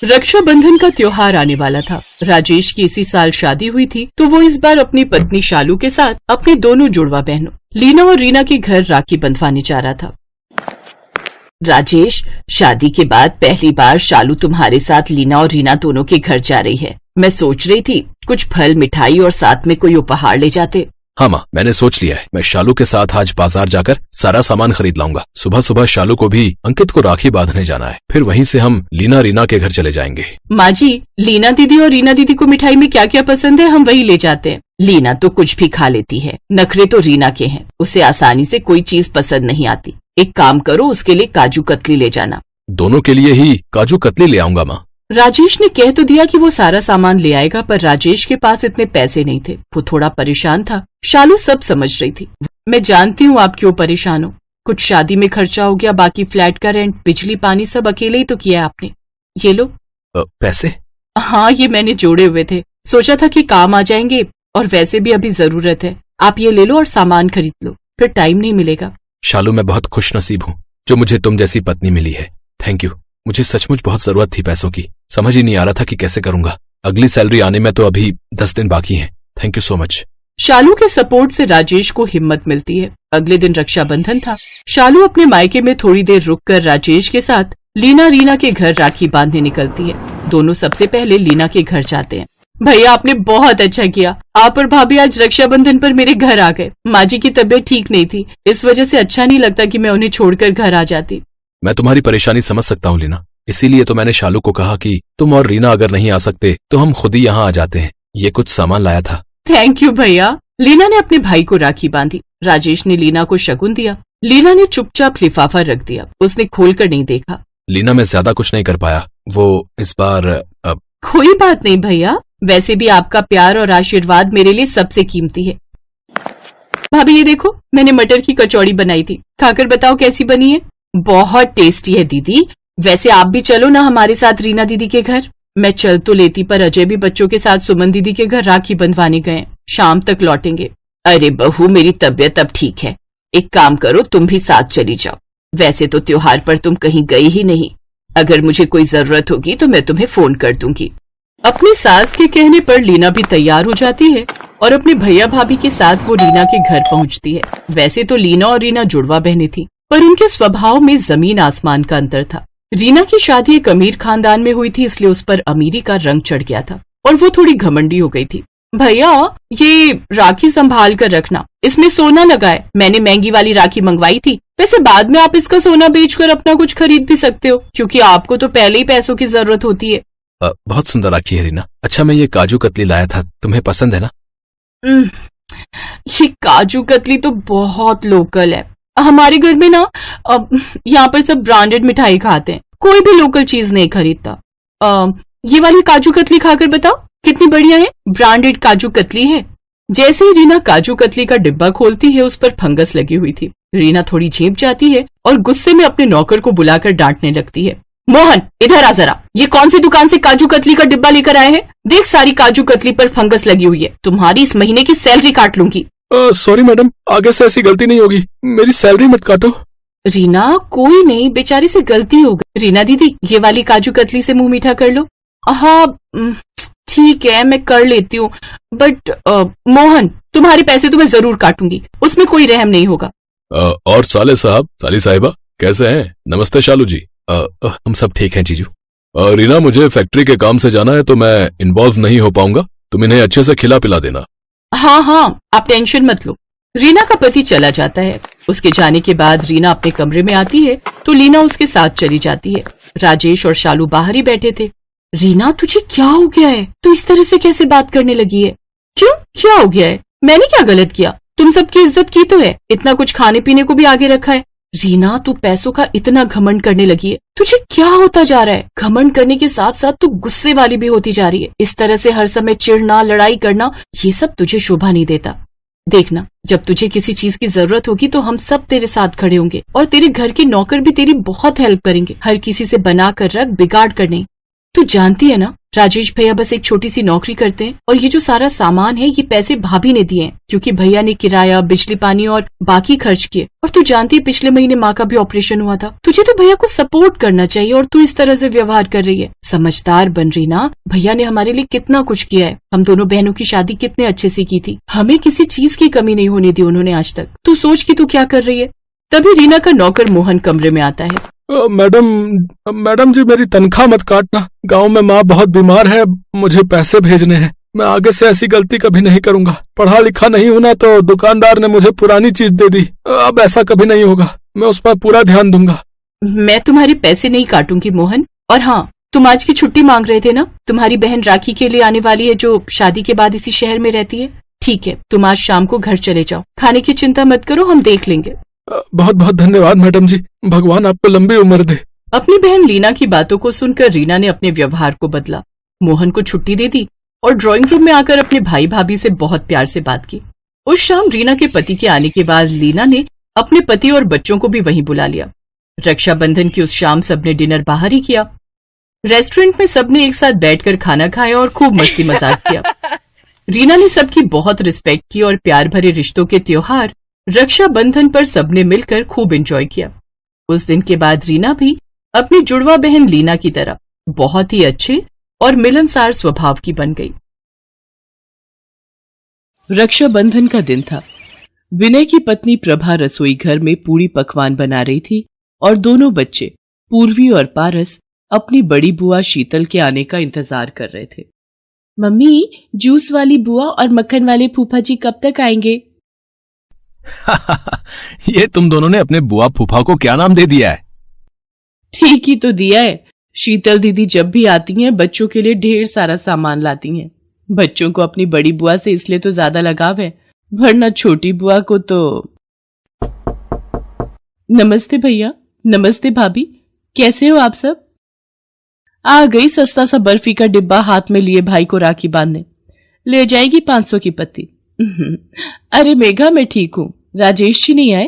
रक्षाबंधन का त्योहार आने वाला था। राजेश की इसी साल शादी हुई थी, तो वो इस बार अपनी पत्नी शालू के साथ अपनी दोनों जुड़वा बहनों लीना और रीना के घर राखी बंधवाने जा रहा था। राजेश, शादी के बाद पहली बार शालू तुम्हारे साथ लीना और रीना दोनों के घर जा रही है। मैं सोच रही थी कुछ फल, मिठाई और साथ में कोई उपहार ले जाते। हाँ माँ, मैंने सोच लिया है। मैं शालू के साथ आज बाजार जाकर सारा सामान खरीद लाऊंगा। सुबह सुबह शालू को भी अंकित को राखी बांधने जाना है, फिर वहीं से हम लीना रीना के घर चले जाएंगे। माँ जी, लीना दीदी और रीना दीदी को मिठाई में क्या क्या पसंद है, हम वही ले जाते हैं। लीना तो कुछ भी खा लेती है, नखरे तो रीना के हैं। उसे आसानी से कोई चीज पसंद नहीं आती। एक काम करो, उसके लिए काजू कतली ले जाना। दोनों के लिए ही काजू कतली ले आऊंगा माँ। राजेश ने कह तो दिया कि वो सारा सामान ले आएगा, पर राजेश के पास इतने पैसे नहीं थे। वो थोड़ा परेशान था। शालू सब समझ रही थी। मैं जानती हूँ आप क्यों परेशान हो। कुछ शादी में खर्चा हो गया, बाकी फ्लैट का रेंट, बिजली पानी सब अकेले ही तो किया आपने। ये लो। पैसे? हाँ, ये मैंने जोड़े हुए थे, सोचा था कि काम आ जाएंगे, और वैसे भी अभी जरूरत है। आप ये ले लो और सामान खरीद लो, फिर टाइम नहीं मिलेगा। शालू, मैं बहुत खुश नसीब हूँ जो मुझे तुम जैसी पत्नी मिली है। Thank you. मुझे सचमुच बहुत जरूरत थी पैसों की। समझ ही नहीं आ रहा था कि कैसे करूंगा। अगली सैलरी आने में तो अभी 10 दिन बाकी हैं। Thank you so much. Shalu के सपोर्ट से राजेश को हिम्मत मिलती है। अगले दिन रक्षाबंधन था। शालू अपने मायके में थोड़ी देर रुककर राजेश के साथ लीना रीना के घर राखी बांधने निकलती है। दोनों सबसे पहले लीना के घर जाते हैं। भैया, आपने बहुत अच्छा किया। आप और भाभी आज रक्षाबंधन पर मेरे घर आ गए। माँ जी की तबीयत ठीक नहीं थी, इस वजह से अच्छा नहीं लगता कि मैं उन्हें छोड़कर घर आ जाती। मैं तुम्हारी परेशानी समझ सकता हूँ लीना, इसीलिए तो मैंने शालू को कहा कि तुम और रीना अगर नहीं आ सकते तो हम खुद ही यहाँ आ जाते हैं। ये कुछ सामान लाया था। थैंक यू भैया। लीना ने अपने भाई को राखी बांधी। राजेश ने लीना को शगुन दिया। लीना ने चुपचाप लिफाफा रख दिया। उसने खोलकर नहीं देखा। लीना, मैं ज्यादा कुछ नहीं कर पाया। वो इस बार कोई बात नहीं भैया, वैसे भी आपका प्यार और आशीर्वाद मेरे लिए सबसे कीमती है। भाभी, ये देखो, मैंने मटर की कचौड़ी बनाई थी, खाकर बताओ कैसी बनी है। बहुत टेस्टी है दीदी। वैसे आप भी चलो ना हमारे साथ रीना दीदी के घर। मैं चल तो लेती, पर अजय भी बच्चों के साथ सुमन दीदी के घर राखी बंधवाने गए, शाम तक लौटेंगे। अरे बहू, मेरी तबीयत अब ठीक है। एक काम करो, तुम भी साथ चली जाओ। वैसे तो त्योहार पर तुम कहीं गई ही नहीं। अगर मुझे कोई जरूरत होगी तो मैं तुम्हें फोन कर दूंगी। अपनी सास के कहने पर लीना भी तैयार हो जाती है और अपने भैया भाभी के साथ वो रीना के घर पहुंचती है। वैसे तो लीना और रीना जुड़वा बहनें थी, पर उनके स्वभाव में जमीन आसमान का अंतर था। रीना की शादी एक अमीर खानदान में हुई थी, इसलिए उस पर अमीरी का रंग चढ़ गया था और वो थोड़ी घमंडी हो गई थी। भैया, ये राखी संभाल कर रखना, इसमें सोना लगा है। मैंने महंगी वाली राखी मंगवाई थी। वैसे बाद में आप इसका सोना बेचकर अपना कुछ खरीद भी सकते हो, क्योंकि आपको तो पहले ही पैसों की जरूरत होती है। बहुत सुंदर राखी है रीना। अच्छा, मैं ये काजू कतली लाया था, तुम्हें पसंद है ना? ये काजू कतली तो बहुत लोकल है। हमारे घर में ना अब यहाँ पर सब ब्रांडेड मिठाई खाते हैं, कोई भी लोकल चीज नहीं खरीदता। ये वाली काजू कतली खाकर बताओ कितनी बढ़िया है। ब्रांडेड काजू कतली है। जैसे ही रीना काजू कतली का डिब्बा खोलती है, उस पर फंगस लगी हुई थी। रीना थोड़ी झेप जाती है और गुस्से में अपने नौकर को बुलाकर डांटने लगती है। मोहन, इधर आ जरा। ये कौन सी दुकान से काजू कतली का डिब्बा लेकर आए हैं? देख, सारी काजू कतली पर फंगस लगी हुई है। तुम्हारी इस महीने की सैलरी काट लूंगी। सॉरी मैडम, आगे से ऐसी गलती नहीं होगी। मेरी सैलरी मत काटो। रीना, कोई नहीं, बेचारी से गलती हो गई। रीना दीदी, ये वाली काजू कतली से मुंह मीठा कर लो। हाँ ठीक है, मैं कर लेती हूँ, बट मोहन, तुम्हारे पैसे तो मैं जरूर काटूंगी, उसमें कोई रहम नहीं होगा। और साले साहब, साली साहिबा कैसे हैं? नमस्ते शालू जी। हम सब ठीक हैं जीजू। रीना, मुझे फैक्ट्री के काम से जाना है तो मैं इन्वॉल्व नहीं हो पाऊंगा। तुम इन्हें अच्छे से खिला पिला देना। हाँ, आप टेंशन मत लो। रीना का पति चला जाता है। उसके जाने के बाद रीना अपने कमरे में आती है तो लीना उसके साथ चली जाती है। राजेश और शालू बाहर ही बैठे थे। रीना, तुझे क्या हो गया है? तू इस तरह से कैसे बात करने लगी है? क्यों, क्या हो गया है? मैंने क्या गलत किया? तुम सबकी इज्जत की तो है, इतना कुछ खाने पीने को भी आगे रखा है। रीना, तू पैसों का इतना घमंड करने लगी है। तुझे क्या होता जा रहा है? घमंड करने के साथ साथ तू गुस्से वाली भी होती जा रही है। इस तरह से हर समय चिढ़ना, लड़ाई करना, ये सब तुझे शोभा नहीं देता। देखना, जब तुझे किसी चीज की जरूरत होगी तो हम सब तेरे साथ खड़े होंगे और तेरे घर के नौकर भी तेरी बहुत हेल्प करेंगे। हर किसी से बना कर रख, बिगाड़ कर नहीं। तू जानती है ना, राजेश भैया बस एक छोटी सी नौकरी करते हैं और ये जो सारा सामान है ये पैसे भाभी ने दिए हैं, क्योंकि भैया ने किराया, बिजली पानी और बाकी खर्च किए। और तू जानती है पिछले महीने माँ का भी ऑपरेशन हुआ था। तुझे तो भैया को सपोर्ट करना चाहिए और तू इस तरह से व्यवहार कर रही है। समझदार बन रही ना। भैया ने हमारे लिए कितना कुछ किया है। हम दोनों बहनों की शादी कितने अच्छे से की थी। हमें किसी चीज की कमी नहीं होने दी उन्होंने आज तक। तू सोच कि तू क्या कर रही है। तभी रीना का नौकर मोहन कमरे में आता है। मैडम जी, मेरी तनख्वाह मत काटना। गांव में माँ बहुत बीमार है, मुझे पैसे भेजने हैं। मैं आगे से ऐसी गलती कभी नहीं करूंगा। पढ़ा लिखा नहीं होना तो दुकानदार ने मुझे पुरानी चीज दे दी। अब ऐसा कभी नहीं होगा। मैं उस पर पूरा ध्यान दूंगा। मैं तुम्हारे पैसे नहीं काटूंगी मोहन। और हाँ, तुम आज की छुट्टी मांग रहे थे ना। तुम्हारी बहन राखी के लिए आने वाली है जो शादी के बाद इसी शहर में रहती है। ठीक है, तुम आज शाम को घर चले जाओ। खाने की चिंता मत करो, हम देख लेंगे। बहुत बहुत धन्यवाद मैडम जी। भगवान आपको लंबी उम्र दे। अपनी बहन लीना की बातों को सुनकर रीना ने अपने व्यवहार को बदला, मोहन को छुट्टी दे दी और ड्राइंग रूम में आकर अपने भाई भाभी से बहुत प्यार से बात की। उस शाम रीना के पति के आने के बाद लीना ने अपने पति और बच्चों को भी वहीं बुला लिया। रक्षाबंधन की उस शाम सबने डिनर बाहर ही किया। रेस्टोरेंट में सबने एक साथ बैठकर खाना खाया और खूब मस्ती मजाक किया। रीना ने सबकी बहुत रिस्पेक्ट की और प्यार भरे रिश्तों के त्योहार रक्षाबंधन पर सबने मिलकर खूब एंजॉय किया। उस दिन के बाद रीना भी अपनी जुड़वा बहन लीना की तरह बहुत ही अच्छे और मिलनसार स्वभाव की बन गई। रक्षाबंधन का दिन था। विनय की पत्नी प्रभा रसोई घर में पूरी पकवान बना रही थी और दोनों बच्चे पूर्वी और पारस अपनी बड़ी बुआ शीतल के आने का इंतजार कर रहे थे। मम्मी, जूस वाली बुआ और मक्खन वाले फूफा जी कब तक आएंगे? ये तुम दोनों ने अपने बुआ फूफा को क्या नाम दे दिया है? ठीक ही तो दिया है। शीतल दीदी जब भी आती हैं बच्चों के लिए ढेर सारा सामान लाती हैं। बच्चों को अपनी बड़ी बुआ से इसलिए तो ज्यादा लगाव है, वरना छोटी बुआ को तो। नमस्ते भैया। नमस्ते भाभी। कैसे हो आप सब? आ गई सस्ता सा बर्फी का डिब्बा हाथ में लिए भाई को राखी बांधने। ले जाएगी 500 की पत्ती। अरे मेघा, मैं ठीक हूँ। राजेश जी नहीं आए?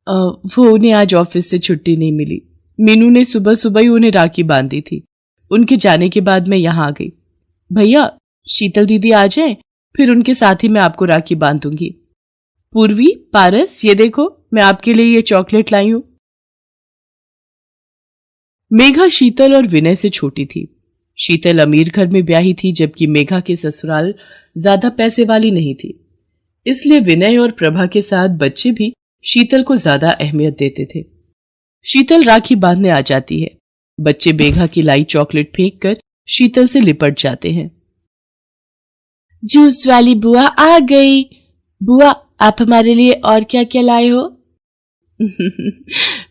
वो उन्हें आज ऑफिस से छुट्टी नहीं मिली। मीनू ने सुबह सुबह ही उन्हें राखी बांधी थी। उनके जाने के बाद मैं यहाँ आ गई। भैया, शीतल दीदी आ जाए फिर उनके साथ ही मैं आपको राखी बांधूंगी। पूर्वी, पारस, ये देखो मैं आपके लिए ये चॉकलेट लाई हूं। मेघा शीतल और विनय से छोटी थी। शीतल अमीर घर में ब्याही थी जबकि मेघा के ससुराल ज्यादा पैसे वाली नहीं थी। इसलिए विनय और प्रभा के साथ बच्चे भी शीतल को ज्यादा अहमियत देते थे। शीतल राखी बांधने आ जाती है। बच्चे मेघा की लाई चॉकलेट फेंककर शीतल से लिपट जाते हैं। जूस वाली बुआ आ गई। बुआ, आप हमारे लिए और क्या क्या लाए हो?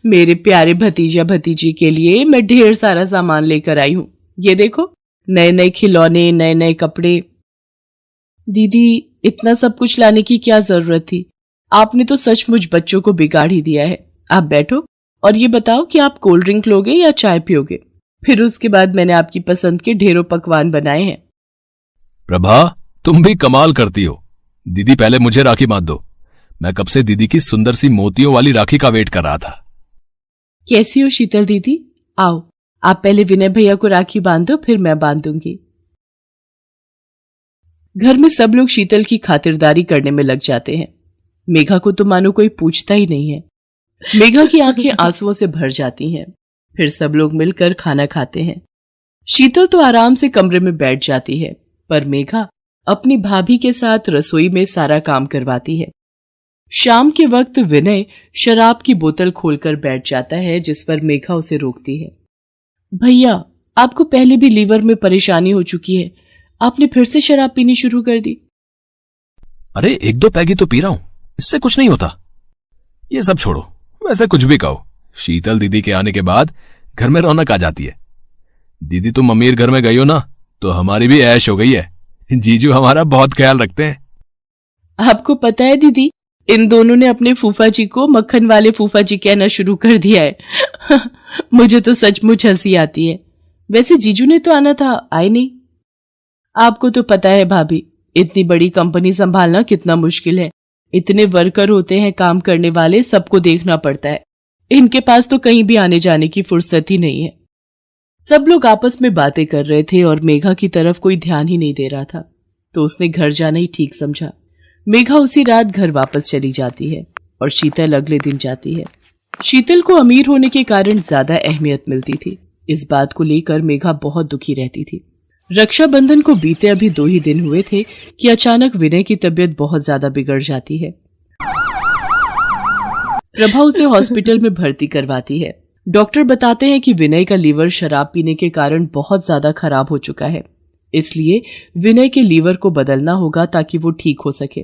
मेरे प्यारे भतीजा भतीजी के लिए मैं ढेर सारा सामान लेकर आई हूं। ये देखो, नए नए खिलौने, नए नए कपड़े। दीदी, इतना सब कुछ लाने की क्या जरूरत थी? आपने तो सचमुच बच्चों को बिगाड़ ही दिया है। आप बैठो और ये बताओ कि आप कोल्ड ड्रिंक लोगे या चाय पियोगे? फिर उसके बाद मैंने आपकी पसंद के ढेरों पकवान बनाए हैं। प्रभा, तुम भी कमाल करती हो। दीदी, पहले मुझे राखी बांध दो। मैं कब से दीदी की सुंदर सी मोतियों वाली राखी का वेट कर रहा था। कैसी हो शीतल दीदी? आओ, आप पहले विनय भैया को राखी बांधो, फिर मैं बांधूंगी। घर में सब लोग शीतल की खातिरदारी करने में लग जाते हैं। मेघा को तो मानो कोई पूछता ही नहीं है। मेघा की आंखें आंसुओं से भर जाती हैं। फिर सब लोग मिलकर खाना खाते हैं। शीतल तो आराम से कमरे में बैठ जाती है, पर मेघा अपनी भाभी के साथ रसोई में सारा काम करवाती है। शाम के वक्त विनय शराब की बोतल खोलकर बैठ जाता है, जिस पर मेघा उसे रोकती है। भैया, आपको पहले भी लीवर में परेशानी हो चुकी है, आपने फिर से शराब पीनी शुरू कर दी। अरे 1-2 पैगी तो पी रहा हूं, इससे कुछ नहीं होता। ये सब छोड़ो, वैसे कुछ भी कहो, शीतल दीदी के आने के बाद घर में रौनक आ जाती है। दीदी, तुम अमीर घर में गई हो ना, तो हमारी भी ऐश हो गई है। जीजू हमारा बहुत ख्याल रखते हैं। आपको पता है दीदी, इन दोनों ने अपने फूफा जी को मक्खन वाले फूफा जी कहना शुरू कर दिया है। मुझे तो सचमुच हंसी आती है। वैसे जीजू ने तो आना था, आए नहीं। आपको तो पता है भाभी, इतनी बड़ी कंपनी संभालना कितना मुश्किल है। इतने वर्कर होते हैं काम करने वाले, सबको देखना पड़ता है। इनके पास तो कहीं भी आने जाने की फुर्सत ही नहीं है। सब लोग आपस में बातें कर रहे थे और मेघा की तरफ कोई ध्यान ही नहीं दे रहा था, तो उसने घर जाना ही ठीक समझा। मेघा उसी रात घर वापस चली जाती है और शीतल अगले दिन जाती है। शीतल को अमीर होने के कारण ज्यादा अहमियत मिलती थी। इस बात को लेकर मेघा बहुत दुखी रहती थी। रक्षाबंधन को बीते अभी 2 ही दिन हुए थे कि अचानक विनय की तबीयत बहुत ज्यादा बिगड़ जाती है। प्रभा उसे हॉस्पिटल में भर्ती करवाती है। डॉक्टर बताते हैं कि विनय का लीवर शराब पीने के कारण बहुत ज्यादा खराब हो चुका है, इसलिए विनय के लीवर को बदलना होगा ताकि वो ठीक हो सके।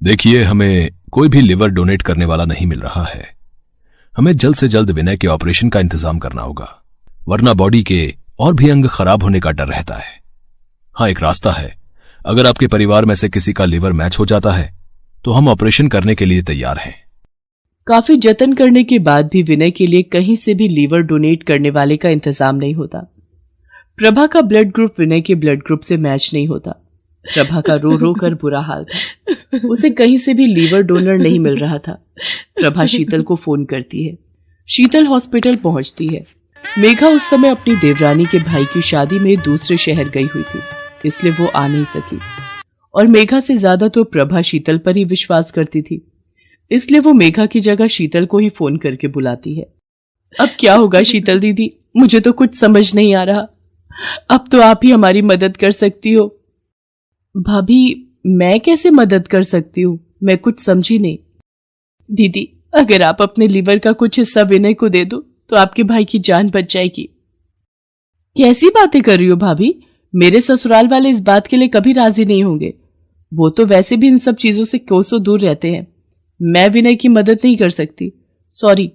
देखिए, हमें कोई भी लिवर डोनेट करने वाला नहीं मिल रहा है। हमें जल्द से जल्द विनय के ऑपरेशन का इंतजाम करना होगा, वरना बॉडी के और भी अंग खराब होने का डर रहता है। हाँ, एक रास्ता है। अगर आपके परिवार में से किसी का लिवर मैच हो जाता है तो हम ऑपरेशन करने के लिए तैयार हैं। काफी जतन करने के बाद भी विनय के लिए कहीं से भी लीवर डोनेट करने वाले का इंतजाम नहीं होता। प्रभा का ब्लड ग्रुप विनय के ब्लड ग्रुप से मैच नहीं होता। प्रभा का रो रो कर बुरा हाल था। उसे कहीं से भी लीवर डोनर नहीं मिल रहा था। प्रभा शीतल को फोन करती है। शीतल हॉस्पिटल पहुंचती है। मेघा उस समय अपनी देवरानी के भाई की शादी में दूसरे शहर गई हुई थी, इसलिए वो आ नहीं सकी। और मेघा से ज्यादा तो प्रभा शीतल पर ही विश्वास करती थी, इसलिए वो मेघा की जगह शीतल को ही फोन करके बुलाती है। अब क्या होगा शीतल दीदी, मुझे तो कुछ समझ नहीं आ रहा। अब तो आप ही हमारी मदद कर सकती हो। भाभी, मैं कैसे मदद कर सकती हूँ? मैं कुछ समझी नहीं। दीदी, अगर आप अपने लीवर का कुछ हिस्सा विनय को दे दो तो आपके भाई की जान बच जाएगी। कैसी बातें कर रही हो भाभी? मेरे ससुराल वाले इस बात के लिए कभी राजी नहीं होंगे। वो तो वैसे भी इन सब चीजों से कोसों दूर रहते हैं। मैं विनय की मदद नहीं कर सकती, सॉरी।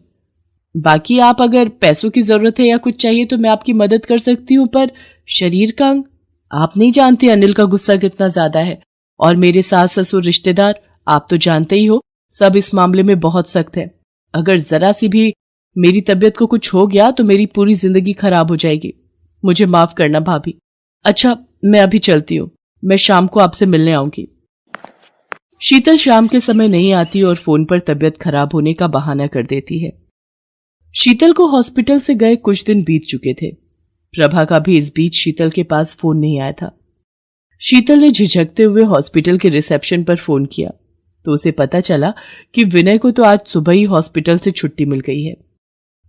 बाकी आप अगर पैसों की जरूरत है या कुछ चाहिए तो मैं आपकी मदद कर सकती हूँ, पर शरीर का अंग, आप नहीं जानते अनिल का गुस्सा कितना ज्यादा है। और मेरे सास ससुर रिश्तेदार, आप तो जानते ही हो, सब इस मामले में बहुत सख्त है। अगर जरा सी भी मेरी तबीयत को कुछ हो गया तो मेरी पूरी जिंदगी खराब हो जाएगी। मुझे माफ करना भाभी। अच्छा, मैं अभी चलती हूँ, मैं शाम को आपसे मिलने आऊंगी। शीतल शाम के समय नहीं आती और फोन पर तबीयत खराब होने का बहाना कर देती है। शीतल को हॉस्पिटल से गए कुछ दिन बीत चुके थे। प्रभा का भी इस बीच शीतल के पास फोन नहीं आया था। शीतल ने झिझकते हुए हॉस्पिटल के रिसेप्शन पर फोन किया तो उसे पता चला कि विनय को तो आज सुबह ही हॉस्पिटल से छुट्टी मिल गई है।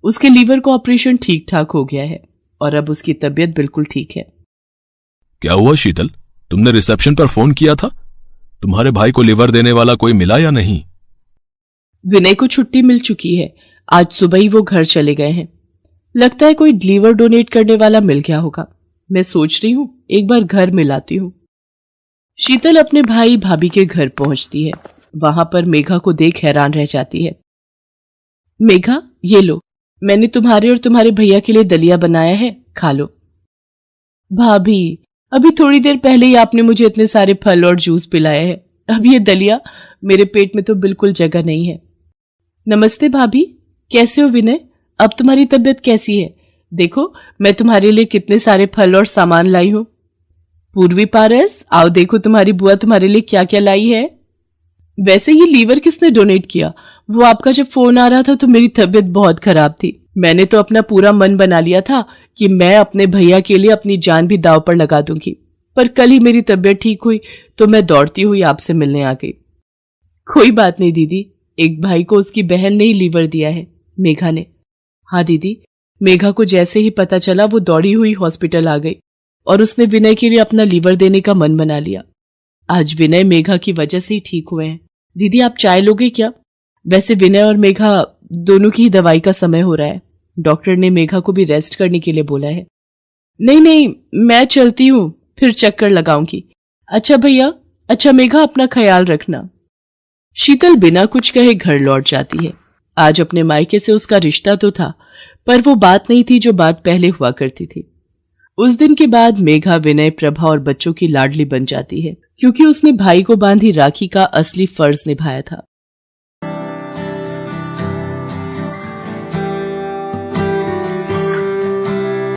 उसके लीवर का ऑपरेशन ठीक ठाक हो गया है और अब उसकी तबीयत बिल्कुल ठीक है। क्या हुआ शीतल, तुमने रिसेप्शन पर फोन किया था? तुम्हारे भाई को लिवर देने वाला कोई मिला या नहीं? विनय को छुट्टी मिल चुकी है, आज सुबह ही वो घर चले गए हैं। लगता है कोई लीवर डोनेट करने वाला मिल गया होगा। मैं सोच रही हूँ एक बार घर मिलाती हूँ। शीतल अपने भाई भाभी के घर पहुंचती है। वहां पर मेघा को देख हैरान रह जाती है। मेघा, ये लो, मैंने तुम्हारे और तुम्हारे भैया के लिए दलिया बनाया है, खा लो। भाभी, अभी थोड़ी देर पहले ही आपने मुझे इतने सारे फल और जूस पिलाए हैं, अब ये दलिया, मेरे पेट में तो बिल्कुल जगह नहीं है। नमस्ते भाभी, कैसे हो विनय? अब तुम्हारी तबीयत कैसी है? देखो, मैं तुम्हारे लिए कितने सारे फल और सामान लाई हूं। पूर्वी पारस, आओ देखो तुम्हारी बुआ तुम्हारे लिए क्या क्या लाई है। वैसे ये लीवर किसने डोनेट किया? वो आपका जब फोन आ रहा था तो मेरी तबीयत बहुत खराब थी। मैंने तो अपना पूरा मन बना लिया था कि मैं अपने भैया के लिए अपनी जान भी दांव पर लगा दूंगी, पर कल ही मेरी तबीयत ठीक हुई तो मैं दौड़ती हुई आपसे मिलने आ गई। कोई बात नहीं दीदी, एक भाई को उसकी बहन ने ही लीवर दिया है, मेघा ने। हाँ दीदी, मेघा को जैसे ही पता चला वो दौड़ी हुई हॉस्पिटल आ गई और उसने विनय के लिए अपना लीवर देने का मन बना लिया। आज विनय मेघा की वजह से ही ठीक हुए हैं। दीदी, आप चाय लोगे क्या? वैसे विनय और मेघा दोनों की ही दवाई का समय हो रहा है। डॉक्टर ने मेघा को भी रेस्ट करने के लिए बोला है। नहीं नहीं, मैं चलती हूँ, फिर चक्कर लगाऊंगी। अच्छा भैया, अच्छा मेघा, अपना ख्याल रखना। शीतल बिना कुछ कहे घर लौट जाती है। आज अपने मायके से उसका रिश्ता तो था, पर वो बात नहीं थी जो बात पहले हुआ करती थी। उस दिन के बाद मेघा विनय, प्रभा और बच्चों की लाडली बन जाती है, क्योंकि उसने भाई को बांधी राखी का असली फर्ज निभाया था।